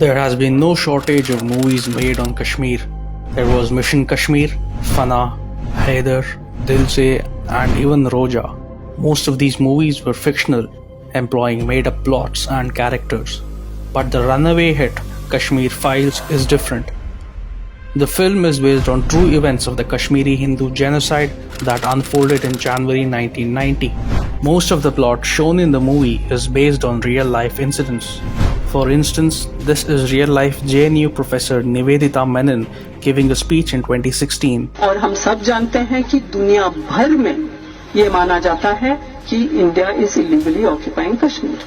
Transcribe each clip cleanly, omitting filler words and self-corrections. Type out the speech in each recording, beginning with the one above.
There has been no shortage of movies made on Kashmir. There was Mission Kashmir, Fana, Haider, Dil Se, and even Roja. Most of these movies were fictional, employing made-up plots and characters. But the runaway hit, Kashmir Files, is different. The film is based on true events of the Kashmiri Hindu genocide that unfolded in January 1990. Most of the plot shown in the movie is based on real-life incidents. For instance, this is real-life JNU professor Nivedita Menon giving a speech in 2016. और हम सब जानते हैं कि दुनिया भर में ये माना जाता है कि India is illegally occupying Kashmir.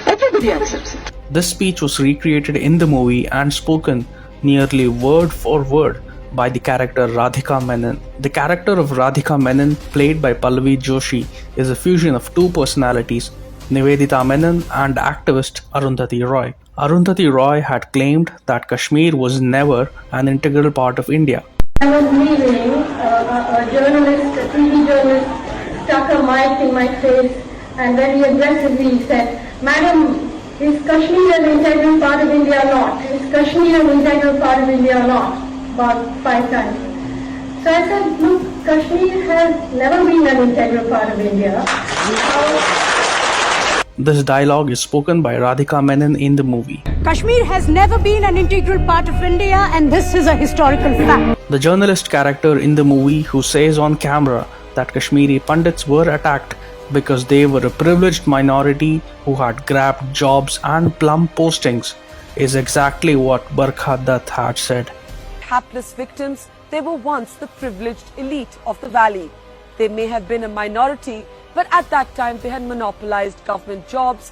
Everybody accepts it. This speech was recreated in the movie and spoken nearly word for word by the character Radhika Menon. The character of Radhika Menon, played by Pallavi Joshi, is a fusion of two personalities, Nivedita Menon and activist Arundhati Roy. Arundhati Roy had claimed that Kashmir was never an integral part of India. I was leaving, a journalist, a TV journalist, stuck a mic in my face and very aggressively said, "Madam, is Kashmir an integral part of India or not? Is Kashmir an integral part of India or not?" About 5 times. So I said, look, Kashmir has never been an integral part of India. This dialogue is spoken by Radhika Menon in the movie. Kashmir has never been an integral part of India, and this is a historical fact. The journalist character in the movie who says on camera that Kashmiri Pandits were attacked because they were a privileged minority who had grabbed jobs and plum postings is exactly what Barkha Dutt had said. Hapless victims, they were once the privileged elite of the valley. They may have been a minority, but at that time they had monopolized government jobs,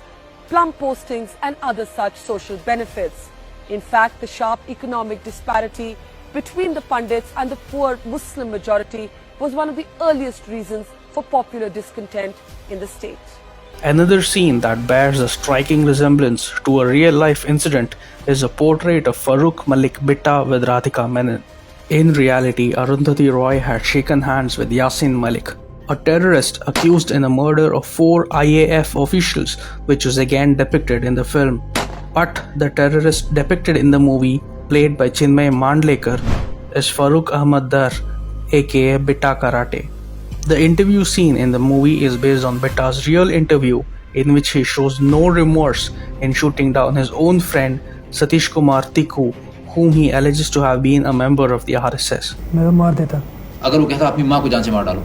plum postings and other such social benefits. In fact, the sharp economic disparity between the Pandits and the poor Muslim majority was one of the earliest reasons for popular discontent in the state. Another scene that bears a striking resemblance to a real-life incident is a portrait of Farooq Malik Bitta with Radhika Menon. In reality, Arundhati Roy had shaken hands with Yasin Malik, a terrorist accused in the murder of 4 IAF officials, which was again depicted in the film. But the terrorist depicted in the movie, played by Chinmay Mandlekar, is Farooq Ahmad Dar, aka Bitta Karate. The interview scene in the movie is based on Bitta's real interview, in which he shows no remorse in shooting down his own friend Satish Kumar Tikku, whom he alleges to have been a member of the RSS. अगर वो कहता अपनी माँ को जान से मार डालो,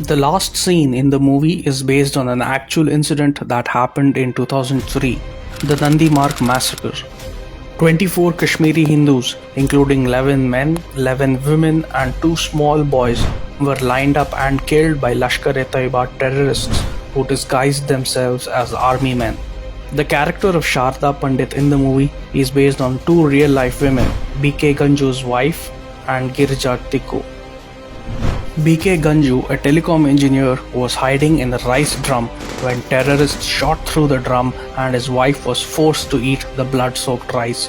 The last scene in the movie is based on an actual incident that happened in 2003, the Nandi Marg massacre. 24 Kashmiri Hindus, including 11 men, 11 women and 2 small boys, were lined up and killed by Lashkar-e-Taiba terrorists who disguised themselves as army men. The character of Sharda Pandit in the movie is based on 2 real-life women, B.K. Ganju's wife and Girija Tikku. B.K. Ganju, a telecom engineer, was hiding in a rice drum when terrorists shot through the drum and his wife was forced to eat the blood-soaked rice.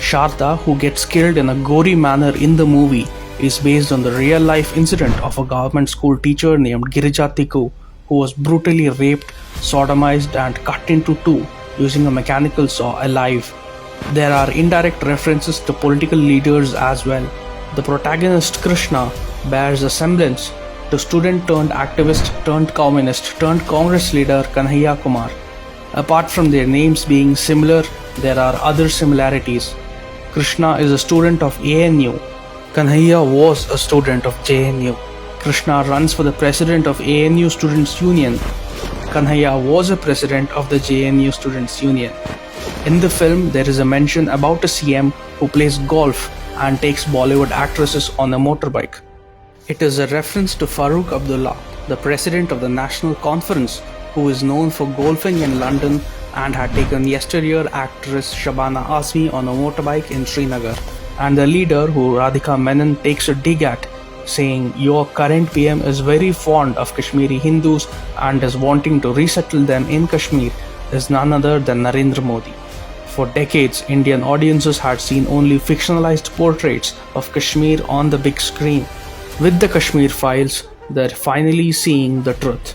Sharda, who gets killed in a gory manner in the movie, is based on the real-life incident of a government school teacher named Girija Tikku, who was brutally raped, sodomized and cut into 2 using a mechanical saw alive. There are indirect references to political leaders as well. The protagonist Krishna bears a semblance to student turned activist turned communist turned Congress leader Kanhaiya Kumar. Apart from their names being similar, there are other similarities. Krishna is a student of ANU. Kanhaiya was a student of JNU. Krishna runs for the president of ANU Students Union. Kanhaiya was a president of the JNU Students Union. In the film, there is a mention about a CM who plays golf and takes Bollywood actresses on a motorbike. It is a reference to Farooq Abdullah, the president of the National Conference, who is known for golfing in London and had taken yesteryear actress Shabana Azmi on a motorbike in Srinagar, and the leader who Radhika Menon takes a dig at, saying your current PM is very fond of Kashmiri Hindus and is wanting to resettle them in Kashmir is none other than Narendra Modi. For decades, Indian audiences had seen only fictionalized portraits of Kashmir on the big screen. With the Kashmir Files, they're finally seeing the truth.